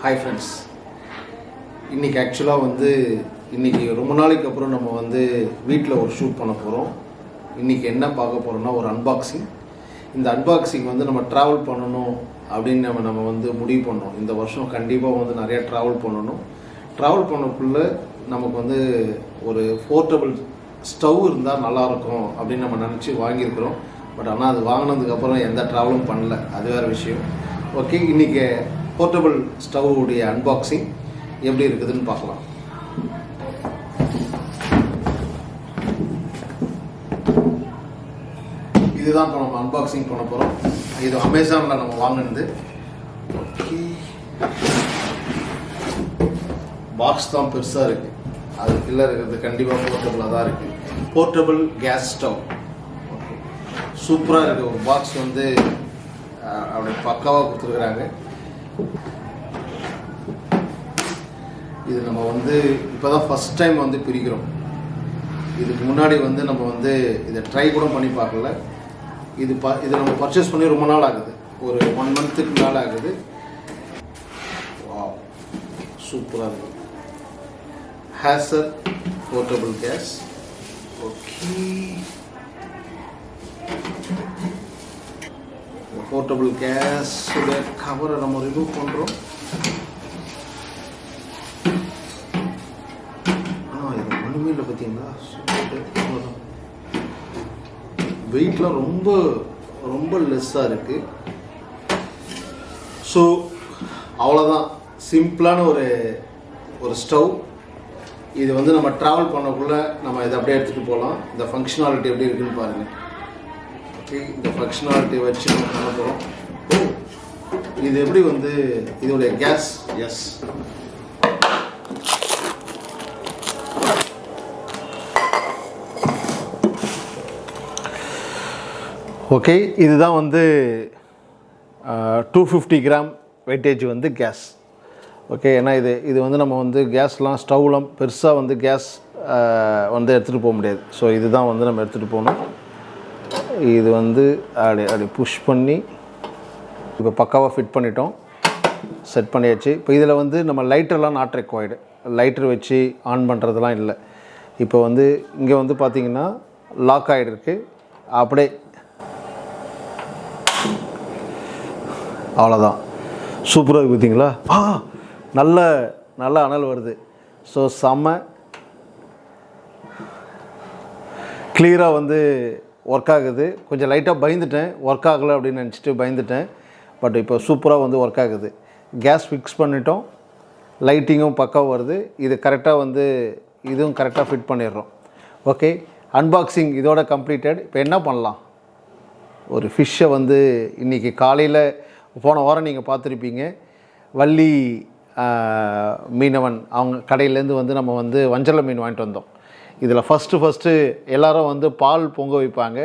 Hi friends, இன்றைக்கி ஆக்சுவலாக இன்றைக்கி ரொம்ப நாளைக்கு அப்புறம் நம்ம வீட்டில் ஒரு ஷூட் பண்ண போகிறோம். இன்றைக்கி என்ன பார்க்க போகிறோம்னா ஒரு அன்பாக்சிங். இந்த அன்பாக்சிங் நம்ம ட்ராவல் பண்ணணும் அப்படின்னு நம்ம முடிவு பண்ணோம். இந்த வருஷம் கண்டிப்பாக நிறையா ட்ராவல் பண்ணணும். ட்ராவல் பண்ணக்குள்ளே நமக்கு ஒரு போர்ட்டபிள் ஸ்டவ் இருந்தால் நல்லாயிருக்கும் அப்படின்னு நம்ம நினச்சி வாங்கியிருக்கிறோம். பட் ஆனால் அது வாங்கினதுக்கப்புறம் எந்த ட்ராவலும் பண்ணல, அது வேறு விஷயம். ஓகே, இன்றைக்கி போர்ட்டபிள் ஸ்டவ்வுடைய அன்பாக்சிங் எப்படி இருக்குதுன்னு பார்க்கலாம். இதுதான் இப்போ நம்ம அன்பாக்சிங் பண்ண போகிறோம். இது அமேசானில் நம்ம வாங்கினது. ஓகே, பாக்ஸ் தான் பெருசாக இருக்குது, அது கீழே இருக்கிறது கண்டிப்பாக போர்ட்டபிளாக தான் இருக்குது. போர்ட்டபிள் கேஸ் ஸ்டவ் சூப்பராக இருக்குது. ஒரு பாக்ஸ் அப்படி பக்காவாக கொடுத்துருக்குறாங்க. இது நம்ம இப்போ தான் ஃபஸ்ட் டைம் பிரிக்கிறோம். இதுக்கு முன்னாடி நம்ம இதை ட்ரை கூட பண்ணி பார்க்கல. இது நம்ம பர்ச்சேஸ் பண்ணி ரொம்ப நாள் ஆகுது, ஒரு 1 மந்த்துக்கு மேலே ஆகுது. வாவ், சூப்பராக இருக்குது. ஹேசர் portable case. Okay, portable case கவரை நம்ம ரிமூவ் பண்ணுறோம். இது ஒன்றுமே இல்லை, பார்த்தீங்களா? சூப்பர். வெயிட்லாம் ரொம்ப ரொம்ப லெஸ்ஸாக இருக்குது. ஸோ அவ்வளோதான், சிம்பிளான ஒரு ஸ்டவ். இது நம்ம ட்ராவல் பண்ணக்குள்ளே நம்ம இதை அப்படியே எடுத்துகிட்டு போகலாம். இந்த ஃபங்க்ஷனாலிட்டி எப்படி இருக்குன்னு பாருங்கள். இந்த ஃபங்க்ஷனாலிட்டி வச்சு நம்ம பண்ண போகிறோம். இது எப்படி இதோடைய கேஸ். எஸ், ஓகே, இதுதான் 250 கிராம் வெயிட்டேஜ் கேஸ். ஓகே, ஏன்னா இது நம்ம கேஸ்லாம் ஸ்டவ்லாம் பெருசாக கேஸ் எடுத்துகிட்டு போக முடியாது. ஸோ இதுதான் நம்ம எடுத்துகிட்டு போகணும். இது அப்படி புஷ் பண்ணி இப்போ பக்காவாக ஃபிட் பண்ணிட்டோம், செட் பண்ணியாச்சு. இப்போ இதில் நம்ம லைட்டர்லாம் நாட் ரெக்வயர்டு. லைட்டர் வச்சு ஆன் பண்ணுறதுலாம் இல்லை. இப்போ இங்கே பார்த்திங்கன்னா லாக் ஆகிடுருக்கு. அப்படியே அவ்வளோதான். சூப்பராக இருக்குது, பார்த்தீங்களா? நல்ல அனல் வருது. ஸோ செம்ம கிளியராக ஒர்க் ஆகுது. கொஞ்சம் லைட்டாக பயந்துட்டேன், ஒர்க் ஆகலை அப்படின்னு நினச்சிட்டு பயந்துட்டேன். பட் இப்போ சூப்பராக ஒர்க் ஆகுது. கேஸ் ஃபிக்ஸ் பண்ணிட்டோம், லைட்டிங்கும் பக்காவாக வருது. இது கரெக்டாக இதுவும் கரெக்டாக ஃபிட் பண்ணிடுறோம். ஓகே, அன்பாக்சிங் இதோட கம்ப்ளீட்டட். இப்போ என்ன பண்ணலாம்? ஒரு ஃபிஷ்ஷை இன்றைக்கி காலையில் போன வாரம் நீங்கள் பார்த்துருப்பீங்க, வள்ளி மீனவன் அவங்க கடையிலேருந்து நம்ம வஞ்சலை மீன் வாங்கிட்டு வந்தோம். இதில் ஃபஸ்ட்டு எல்லோரும் பால் பொங்க வைப்பாங்க.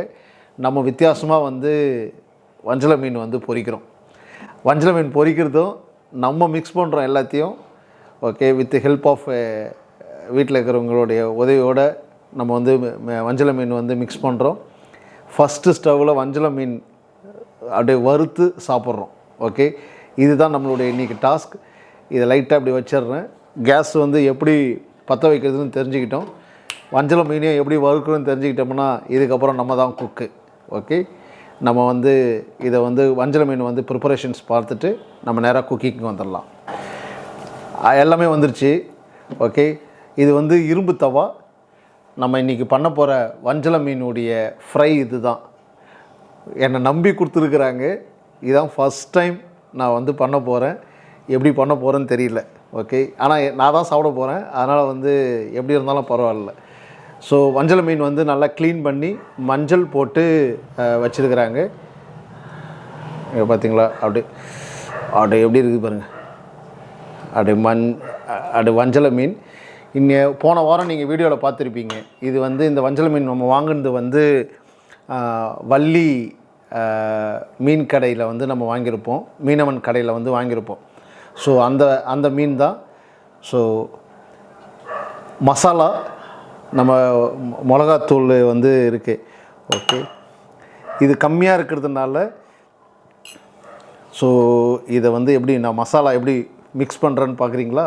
நம்ம வித்தியாசமாக வஞ்சலை மீன் பொரிக்கிறோம். வஞ்சலை மீன் பொரிக்கிறதும் நம்ம மிக்ஸ் பண்ணுறோம் எல்லாத்தையும். ஓகே, வித் ஹெல்ப் ஆஃப் வீட்டில் இருக்கிறவங்களுடைய உதவியோடு நம்ம வஞ்சலை மீன் மிக்ஸ் பண்ணுறோம். ஃபஸ்ட்டு ஸ்டவ்வில் வஞ்சலை மீன் அப்படியே வறுத்து சாப்பிட்றோம். ஓகே, இதுதான் நம்மளுடைய இன்றைக்கி டாஸ்க். இதை லைட்டாக அப்படி வச்சிடுறேன். கேஸ் எப்படி பற்ற வைக்கிறதுன்னு தெரிஞ்சுக்கிட்டோம். வஞ்சலை மீனையும் எப்படி வறுக்கணும்னு தெரிஞ்சுக்கிட்டோம்னா இதுக்கப்புறம் நம்ம தான் குக்கு. ஓகே, நம்ம இதை வஞ்சலை மீன் ப்ரிப்பரேஷன்ஸ் பார்த்துட்டு நம்ம நேராக குக்கிங்க்கு வந்துடலாம். எல்லாமே வந்துருச்சு. ஓகே, இது இரும்பு தவா. நம்ம இன்றைக்கி பண்ண போகிற வஞ்சலை மீனுடைய ஃப்ரை இது தான். என்னை நம்பி கொடுத்துருக்குறாங்க. இதுதான் ஃபஸ்ட் டைம் நான் பண்ண போகிறேன். எப்படி பண்ண போகிறேன்னு தெரியல. ஓகே, ஆனால் நான் தான் சாப்பிட போகிறேன். அதனால் எப்படி இருந்தாலும் பரவாயில்ல. ஸோ வஞ்சலை மீன் நல்லா க்ளீன் பண்ணி மஞ்சள் போட்டு வச்சுருக்குறாங்க. பார்த்தீங்களா? அப்படி எப்படி இருக்குது பாருங்கள். அப்படி வஞ்சலை மீன் போன வாரம் நீங்கள் வீடியோவில் பார்த்துருப்பீங்க. இது இந்த வஞ்சலை மீன் நம்ம வாங்கினது வள்ளி மீன் கடையில் நம்ம வாங்கியிருப்போம், மீனவன் கடையில் வாங்கியிருப்போம். ஸோ அந்த மீன் தான். ஸோ மசாலா நம்ம மிளகாத்தூள் இருக்குது. ஓகே, இது கம்மியாக இருக்கிறதுனால ஸோ இதை எப்படி நான் மசாலா எப்படி மிக்ஸ் பண்ணுறேன்னு பார்க்குறீங்களா?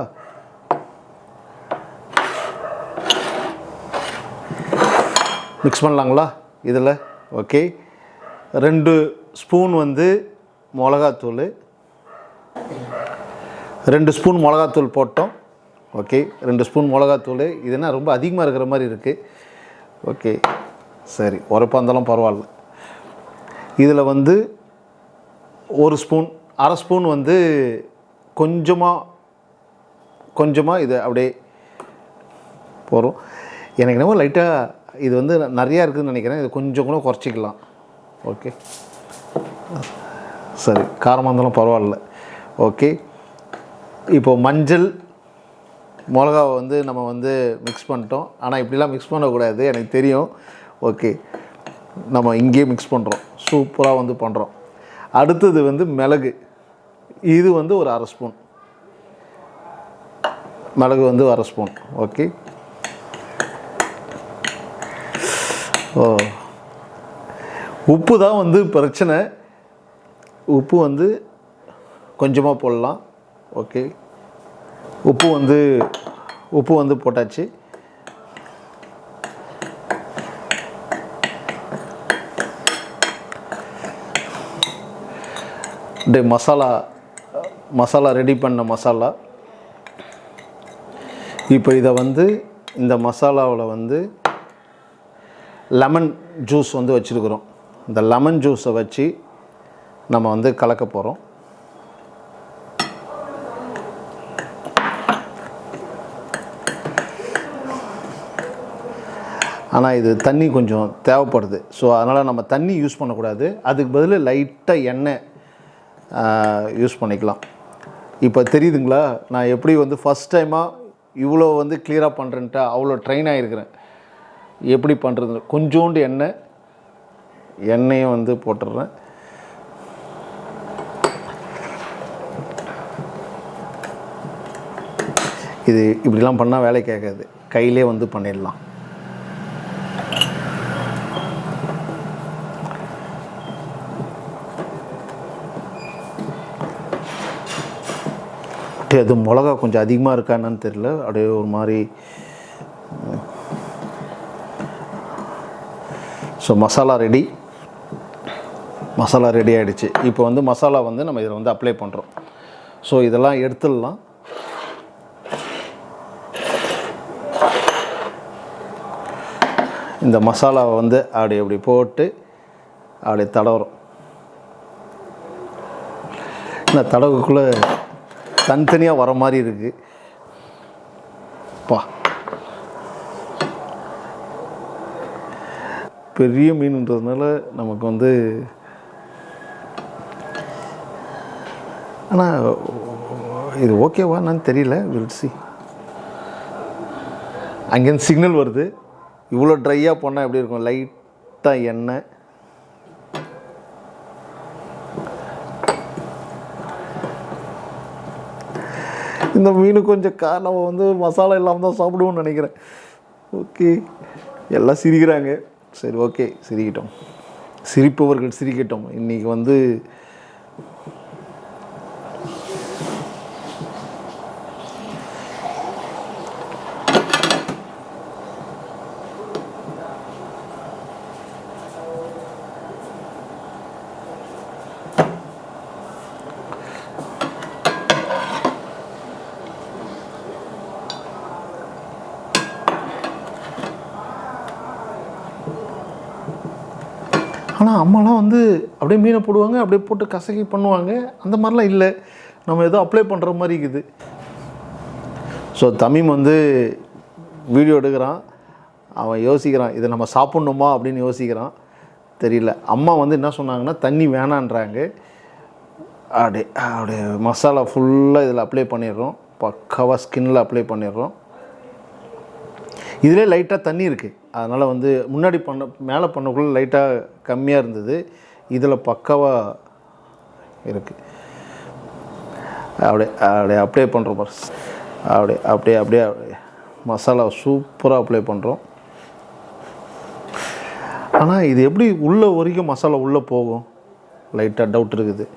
மிக்ஸ் பண்ணலாங்களா இதில்? ஓகே. 2 ஸ்பூன் வந்து மிளகாத்தூள், 2 ஸ்பூன் மிளகாத்தூள் போட்டோம். ஓகே, 2 ஸ்பூன் மிளகாத்தூள். இதுனா ரொம்ப அதிகமாக இருக்கிற மாதிரி இருக்குது. ஓகே, சரி, உரப்பாக இருந்தாலும் பரவாயில்ல. இதில் வந்து 1 ஸ்பூன், அரை ஸ்பூன் வந்து கொஞ்சமாக இது அப்படியே போகிறோம். எனக்கு என்னமோ லைட்டாக இது வந்து நிறையா இருக்குதுன்னு நினைக்கிறேன். இது கொஞ்சம் கூட குறைச்சிக்கலாம். ஓகே, சரி, காரமாக இருந்தாலும் பரவாயில்ல. ஓகே, இப்போது மஞ்சள் மிளகாவை வந்து நம்ம வந்து மிக்ஸ் பண்ணிட்டோம். ஆனால் இப்படிலாம் மிக்ஸ் பண்ணக்கூடாது, எனக்கு தெரியும். ஓகே, நம்ம இங்கேயே மிக்ஸ் பண்ணுறோம், சூப்பராக வந்து பண்ணுறோம். அடுத்தது வந்து மிளகு. இது வந்து ஒரு அரை ஸ்பூன் மிளகு வந்து அரை ஸ்பூன். ஓகே, உப்பு தான் வந்து பிரச்சனை. உப்பு வந்து கொஞ்சமாக போடலாம். ஓகே, உப்பு வந்து போட்டாச்சு. மசாலா ரெடி பண்ண மசாலா. இப்போ இதை வந்து இந்த மசாலாவில் வந்து லெமன் ஜூஸ் வந்து வச்சுருக்குறோம். இந்த லெமன் ஜூஸை வச்சு நம்ம வந்து கலக்க போகிறோம். ஆனால் இது தண்ணி கொஞ்சம் தேவைப்படுது. ஸோ அதனால் நம்ம தண்ணி யூஸ் பண்ணக்கூடாது. அதுக்கு பதில் லைட்டாக எண்ணெய் யூஸ் பண்ணிக்கலாம். இப்போ தெரியுதுங்களா நான் எப்படி வந்து ஃபஸ்ட் டைமாக இவ்வளோ வந்து கிளியராக பண்ணுறேன்ட்டு அவ்வளோ ட்ரெயின் ஆகிருக்கிறேன். எப்படி பண்ணுறது, கொஞ்சோண்டு எண்ணெயை வந்து போட்டுடுறேன். இது இப்படிலாம் பண்ணால் வேலை கேட்காது, கையிலே வந்து பண்ணிடலாம். அது மிளகா கொஞ்சம் அதிகமாக இருக்கா என்னன்னு தெரியல, அப்படியே ஒரு மாதிரி. ஸோ மசாலா ரெடி ஆகிடுச்சு. இப்போ வந்து மசாலா வந்து நம்ம இதில் வந்து அப்ளை பண்ணுறோம். ஸோ இதெல்லாம் எடுத்துடலாம். இந்த மசாலாவை வந்து அப்படி போட்டு அப்படியே தடவுறோம். இந்த தடவுக்குள்ளே தனித்தனியாக வர மாதிரி இருக்குது. பெரிய மீனுன்றதுனால நமக்கு வந்து, ஆனால் இது ஓகேவா என்னன்னு தெரியல. வில்சி அங்கேருந்து சிக்னல் வருது. இவ்வளோ ட்ரையாக போனால் எப்படி இருக்கும், லைட்டாக எண்ணெய். இந்த மீன் கொஞ்சம் நம்ம வந்து மசாலா இல்லாமல் தான் சாப்பிடுவோம்னு நினைக்கிறேன். ஓகே, எல்லாம் சிரிக்கிறாங்க. சரி, ஓகே, சிரிக்கட்டும், சிரிப்பவர்கள் சிரிக்கட்டும். இன்றைக்கி வந்து ஆனால் அம்மாலாம் வந்து அப்படியே மீனை போடுவாங்க, அப்படியே போட்டு கசக்கி பண்ணுவாங்க. அந்த மாதிரிலாம் இல்லை, நம்ம ஏதோ அப்ளை பண்ணுற மாதிரி இருக்குது. ஸோ தமீம் வந்து வீடியோ எடுக்கிறான், அவன் யோசிக்கிறான் இதை நம்ம சாப்பிட்ணுமா அப்படின்னு யோசிக்கிறான். தெரியல. அம்மா வந்து என்ன சொன்னாங்கன்னா தண்ணி வேணான்றாங்க. அப்படியே மசாலா ஃபுல்லாக இதில் அப்ளை பண்ணிடுறோம். பக்காவாக ஸ்கின்னில் அப்ளை பண்ணிடுறோம். இதிலே லைட்டாக தண்ணி இருக்குது, அதனால் வந்து முன்னாடி மேலே பண்ணக்குள்ளே லைட்டாக கம்மியாக இருந்தது, இதில் பக்காவாக இருக்குது. அப்படியே அப்ளை பண்ணுறோம். அப்படியே மசாலா சூப்பராக அப்ளை பண்ணுறோம். ஆனால் இது எப்படி உள்ளே வரைக்கும் மசாலா உள்ளே போகும், லைட்டாக டவுட் இருக்குது.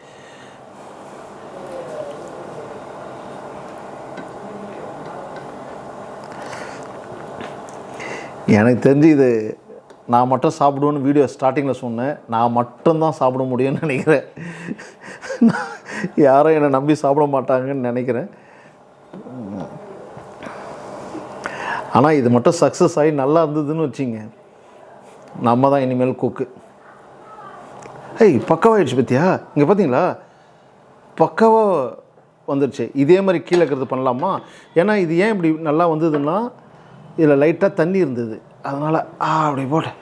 எனக்கு தெரிஞ்சு இது நான் மட்டும் சாப்பிடுவேன்னு வீடியோ ஸ்டார்டிங்கில் சொன்னேன். நான் மட்டும்தான் சாப்பிட முடியும்னு நினைக்கிறேன். யாரும் என்னை நம்பி சாப்பிட மாட்டாங்கன்னு நினைக்கிறேன். ஆனால் இது மட்டும் சக்ஸஸ் ஆகி நல்லா இருந்ததுன்னு வச்சிங்க, நம்ம தான் இனிமேல் குக்கு. பக்காவாகிடுச்சு பற்றியா? இங்கே பார்த்தீங்களா, பக்காவாக வந்துடுச்சு. இதே மாதிரி கீழே இருக்கிறது பண்ணலாமா? ஏன்னா இது ஏன் இப்படி நல்லா வந்ததுன்னா, இதில் லைட்டாக தண்ணி இருந்தது, அதனால் அப்படி போட்டேன்.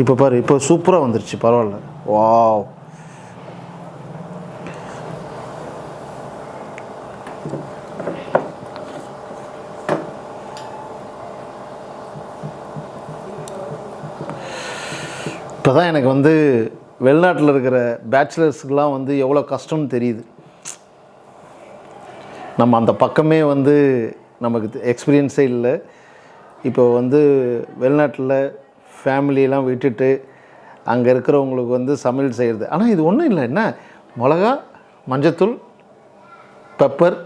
இப்போ பாரு, இப்போ சூப்பராக வந்துடுச்சு, பரவாயில்ல. வாவ், இப்போ தான் எனக்கு வந்து வெளிநாட்டில் இருக்கிற பேச்சுலர்ஸுக்கெலாம் வந்து எவ்வளோ கஷ்டம்னு தெரியுது. நம்ம அந்த பக்கமே வந்து நமக்கு எக்ஸ்பீரியன்ஸே இல்லை. இப்போ வந்து வெளிநாட்டில் ஃபேமிலியெலாம் விட்டுட்டு அங்கே இருக்கிறவங்களுக்கு வந்து சமையல் செய்கிறது. ஆனால் இது ஒன்றும் இல்லை, என்ன மிளகா, மஞ்சத்தூள், பெப்பர்,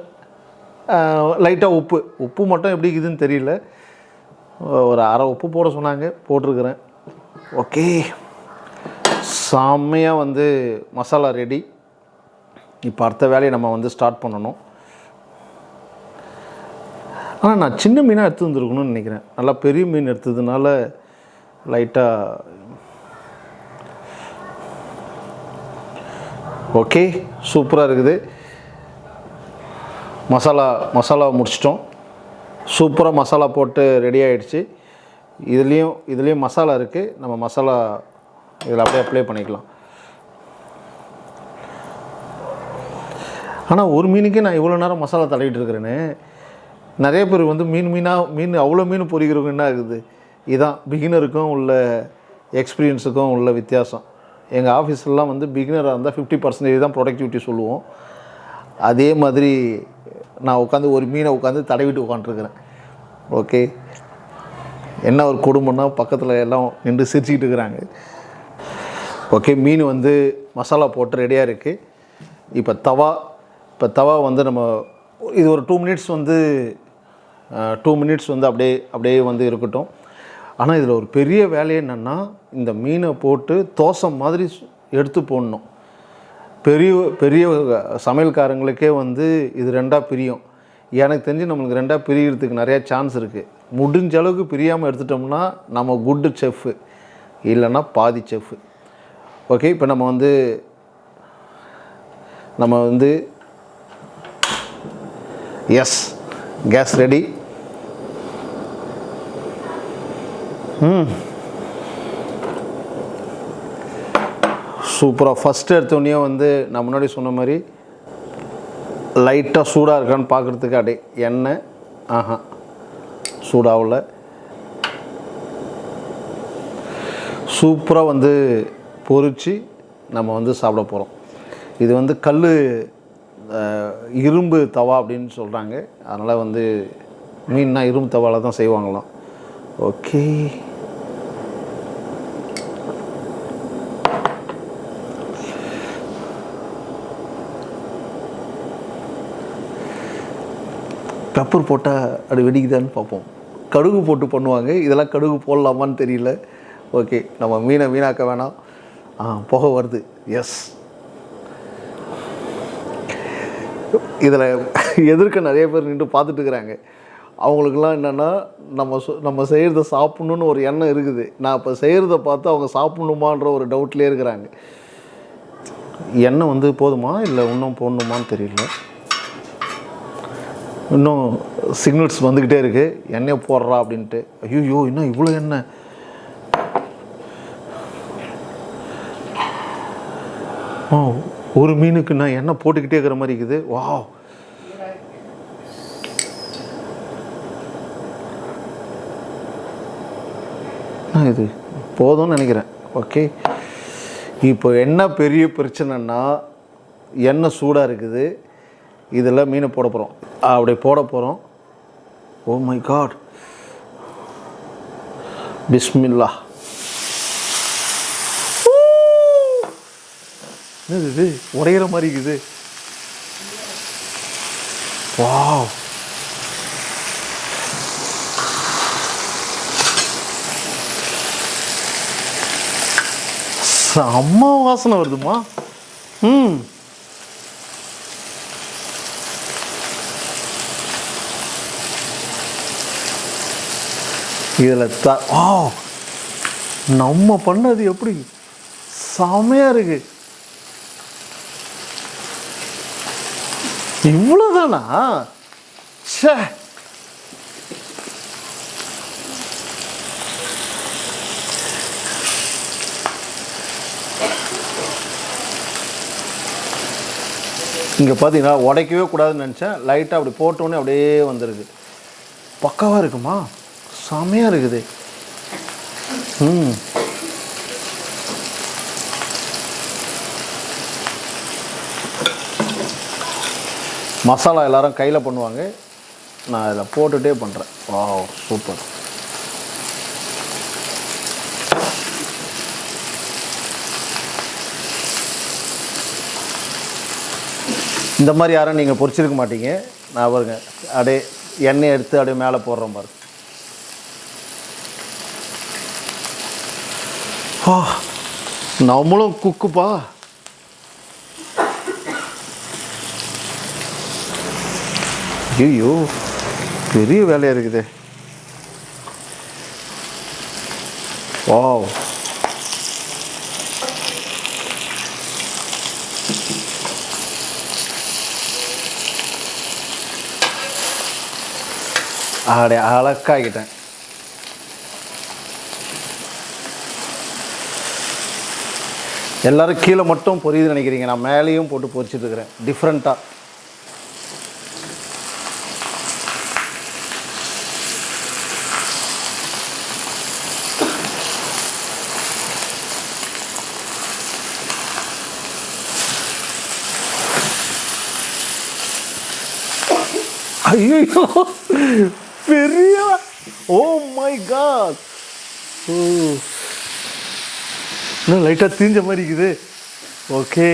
லைட்டாக உப்பு மட்டும் எப்படி இருக்குதுன்னு தெரியல. ஒரு அரை உப்பு போட சொன்னாங்க, போட்டிருக்கிறேன். ஓகே, செம்மையாக வந்து மசாலா ரெடி. இப்போ அடுத்த வேலையை நம்ம வந்து ஸ்டார்ட் பண்ணணும். ஆனால் நான் சின்ன மீனாக எடுத்து வந்துருக்கணும்னு நினைக்கிறேன். நல்லா பெரிய மீன் எடுத்ததுனால லைட்டாக. ஓகே, சூப்பராக இருக்குது. மசாலா முடிச்சிட்டோம். சூப்பராக மசாலா போட்டு ரெடி ஆகிடுச்சு. இதுலேயும் மசாலா இருக்குது. நம்ம மசாலா இதில் அப்படியே அப்ளை பண்ணிக்கலாம். ஆனால் ஒரு மீனுக்கே நான் இவ்வளோ நேரம் மசாலா தடவிட்டு இருக்கிறேன்னு. நிறைய பேர் வந்து மீன் அவ்வளோ மீன் பொரிக்கிறவங்க என்ன ஆகுது. இதுதான் பிகினருக்கும் உள்ள எக்ஸ்பீரியன்ஸுக்கும் உள்ள வித்தியாசம். எங்கள் ஆஃபீஸ்லாம் வந்து பிகினராக இருந்தால் 50% தான் ப்ரொடக்டிவிட்டி சொல்லுவோம். அதே மாதிரி நான் உட்காந்து ஒரு மீனை உட்காந்து தடவிட்டு உட்காந்துருக்குறேன். ஓகே, என்ன ஒரு குடும்பம்னா பக்கத்தில் எல்லாம் நின்று சிரிச்சுக்கிட்டு இருக்கிறாங்க. ஓகே, மீன் வந்து மசாலா போட்டு ரெடியாக இருக்குது. இப்போ தவா வந்து நம்ம இது ஒரு 2 மினிட்ஸ் வந்து அப்படியே வந்து இருக்கட்டும். ஆனால் இதில் ஒரு பெரிய வேலை என்னென்னா, இந்த மீனை போட்டு தோசை மாதிரி எடுத்து போடணும். பெரிய சமையல்காரங்களுக்கே வந்து இது 2ஆக பிரியும். எனக்கு தெரிஞ்சு நம்மளுக்கு 2ஆக பிரிகிறதுக்கு நிறையா சான்ஸ் இருக்குது. முடிஞ்ச அளவுக்கு பிரியாமல் எடுத்துட்டோம்னா நம்ம குட்டு செஃப்பு, இல்லைன்னா பாதி செஃப்பு. ஓகே, இப்போ நம்ம வந்து எஸ், கேஸ் ரெடி. சூப்பராக ஃபஸ்ட்டு எடுத்தோடனே வந்து நான் முன்னாடி சொன்ன மாதிரி லைட்டாக சூடாக இருக்கான்னு பார்க்குறதுக்கு அப்படியே எண்ணெய் சூடாகல. சூப்பராக வந்து பொரித்து நம்ம வந்து சாப்பிட போகிறோம். இது வந்து இரும்பு தவா அப்படின்னு சொல்கிறாங்க. அதனால் வந்து மீன்னா இரும்பு தவாவில் தான் செய்வாங்களாம். ஓகே, பெப்பர் போட்டால் அப்படி வெடிக்குதான்னு பார்ப்போம். கடுகு போட்டு பண்ணுவாங்க, இதெல்லாம் கடுகு போடலாமான்னு தெரியல. ஓகே, நம்ம மீனை வீணாக்க வேணாம். புகை வருது. எஸ், இதில் எதிர்க்க நிறைய பேர் நின்று பார்த்துட்டு இருக்கிறாங்க. அவங்களுக்கெல்லாம் என்னென்னா, நம்ம செய்கிறத சாப்பிட்ணுன்னு ஒரு எண்ணம் இருக்குது. நான் இப்போ செய்கிறத பார்த்து அவங்க சாப்பிட்ணுமான்ற ஒரு டவுட்லேயே இருக்கிறாங்க. எண்ணெய் வந்து போதுமா இல்லை இன்னும் போடணுமான்னு தெரியல. இன்னும் சிக்னல்ஸ் வந்துக்கிட்டே இருக்குது, எண்ணெய் போடுறா அப்படின்ட்டு. ஐயோ, இன்னும் இவ்வளோ எண்ணெய். ஒரு மீனுக்கு நான் எண்ணெய் போட்டுக்கிட்டே இருக்கிற மாதிரி இருக்குது. வாவ், இது போதும்னு நினைக்கிறேன். ஓகே, இப்போ என்ன பெரிய பிரச்சனைன்னா, எண்ணெய் சூடாக இருக்குது. இதில் மீனை போட போகிறோம். அப்படி போட போகிறோம். ஓ மை காட், பிஸ்மில்லா. இது உடையிற மாதிரி இருக்குது. வாவ், செம்ம வாசனை வருதுமா. இதில் நம்ம பண்ணது எப்படி செமையாக இருக்கு. இவ்வளோதானா? ச்சே, இங்கே பார்த்தீங்கன்னா உடைக்கவே கூடாதுன்னு நினச்சேன். லைட்டாக அப்படி போட்டோன்னே அப்படியே வந்துருக்கு. பக்காவாக இருக்குமா? செமையாக இருக்குது. மசாலா எல்லோரும் கையில் பண்ணுவாங்க, நான் இதில் போட்டுகிட்டே பண்ணுறேன். Wow, super. இந்த மாதிரி யாரும் நீங்கள் பொரிச்சிருக்க மாட்டீங்க. நான் பாருங்க அப்படியே எண்ணெய் எடுத்து அப்படியே மேலே போடுறோம் பாருங்க. நம்மளும் குக்குப்பா. ஐயோ, பெரிய வேலையாக இருக்குது. வாவ், அப்படியே அழகாகிட்டேன். எல்லோரும் கீழே மட்டும் பொரியுதுன்னு நினைக்கிறீங்க, நான் மேலேயும் போட்டு பொரிச்சிட்டு இருக்கிறேன் டிஃப்ரெண்ட்டாக. ஐயோ, பெரிய, ஓ மை காட், இன்னும் லைட்டாக தீஞ்ச மாதிரி இருக்குது. ஓகே,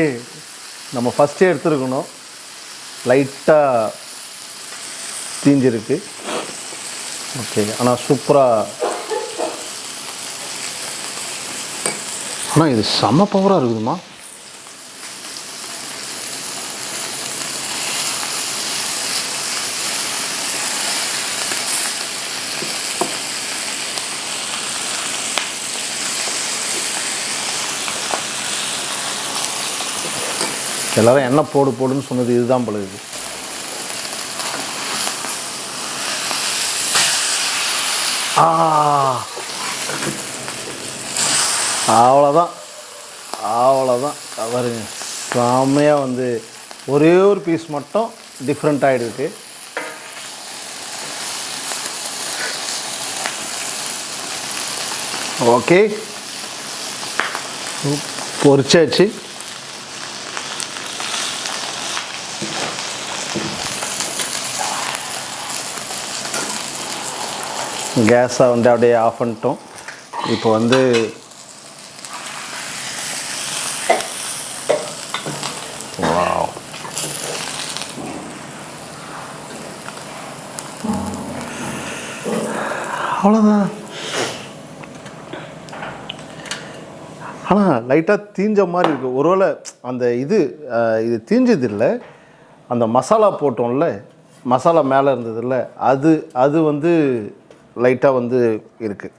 நம்ம ஃபஸ்ட்டே எடுத்துருக்கணும். லைட்டாக தீஞ்சிருக்கு. ஓகே, ஆனால் சூப்பராக. ஆனால் இது செம்ம பவராக இருக்குதுமா. எல்லோரும் எண்ணெய் போடுன்னு சொன்னது இதுதான் பழகுது. அவ்வளோதான், அவ்வளோதான். பாருங்க, செம்மையாக வந்து ஒரே ஒரு பீஸ் மட்டும் டிஃப்ரெண்ட் ஆகிடுது. ஓகே, பொரிச்சாச்சு. கேஸை வந்து அப்படியே ஆஃப் பண்ணிட்டோம். இப்போ வந்து அவ்வளோதான். ஆனால் லைட்டாக தீஞ்ச மாதிரி இருக்குது. ஒருவேளை அந்த இது தீஞ்சது இல்லை, அந்த மசாலா போட்டோம்ல, மசாலா மேலே இருந்ததில்ல, அது வந்து லைட்டாக வந்து இருக்குது.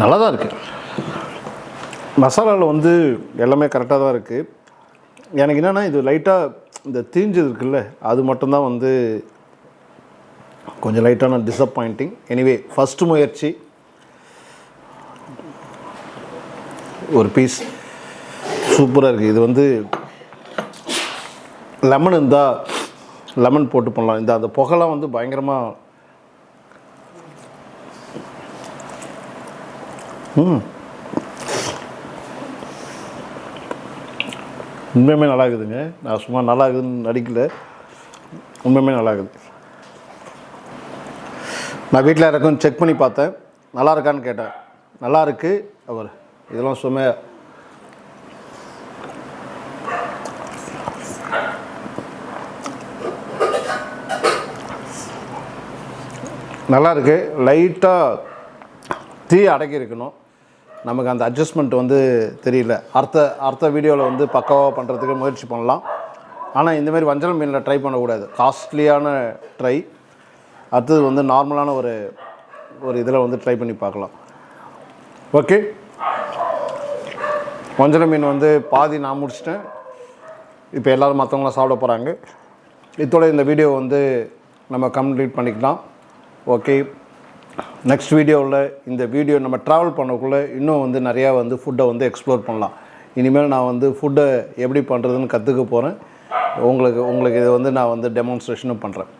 நல்லா தான் இருக்குது. மசாலாவில் வந்து எல்லாமே கரெக்டாக தான் இருக்குது. எனக்கு என்னென்னா இது லைட்டாக இந்த தீஞ்சது இருக்குல்ல, அது மட்டும்தான் வந்து கொஞ்சம் லைட்டான டிஸப்பாயிண்டிங். எனிவே, ஃபஸ்ட்டு முயற்சி. ஒரு பீஸ் சூப்பராக இருக்குது. இது வந்து லெமன் இருந்தால் லெமன் போட்டு பண்ணலாம். இந்த அந்த புகைலாம் வந்து பயங்கரமாக உண்மையுமே நல்லா இருக்குதுங்க. நான் சும்மா நல்லா இருக்குதுன்னு நடிக்கல, உண்மையுமே நல்லா இருக்குது. நான் வீட்டில் யாருக்கும் செக் பண்ணி பார்த்தேன், நல்லா இருக்கான்னு கேட்டேன். நல்லா இருக்குது. அவர் இதெல்லாம் சும்மா நல்லா இருக்குது. லைட்டாக தீ அடக்கி இருக்கணும். நமக்கு அந்த அட்ஜஸ்ட்மெண்ட் வந்து தெரியல. அடுத்த வீடியோவில் வந்து பக்காவாக பண்ணுறதுக்கு முயற்சி பண்ணலாம். ஆனால் இந்தமாரி வஞ்சரம் மீனில் ட்ரை பண்ணக்கூடாது. காஸ்ட்லியான ட்ரை. அடுத்தது வந்து நார்மலான ஒரு இதில் வந்து ட்ரை பண்ணி பார்க்கலாம். ஓகே, வஞ்சரம் மீன் வந்து பாதி நான் முடிச்சிட்டேன். இப்போ எல்லோரும் மற்றவங்களாம் சாப்பிட போகிறாங்க. இதோட இந்த வீடியோ வந்து நம்ம கம்ப்ளீட் பண்ணிக்கலாம். ஓகே, நெக்ஸ்ட் வீடியோவில் இந்த வீடியோ நம்ம ட்ராவல் பண்ணக்குள்ளே இன்னும் வந்து நிறையா வந்து ஃபுட்டை வந்து எக்ஸ்ப்ளோர் பண்ணலாம். இனிமேல் நான் வந்து ஃபுட்டை எப்படி பண்ணுறதுன்னு கற்றுக்க போகிறேன். உங்களுக்கு இதை வந்து நான் வந்து டெமான்ஸ்ட்ரேஷனும் பண்ணுறேன்.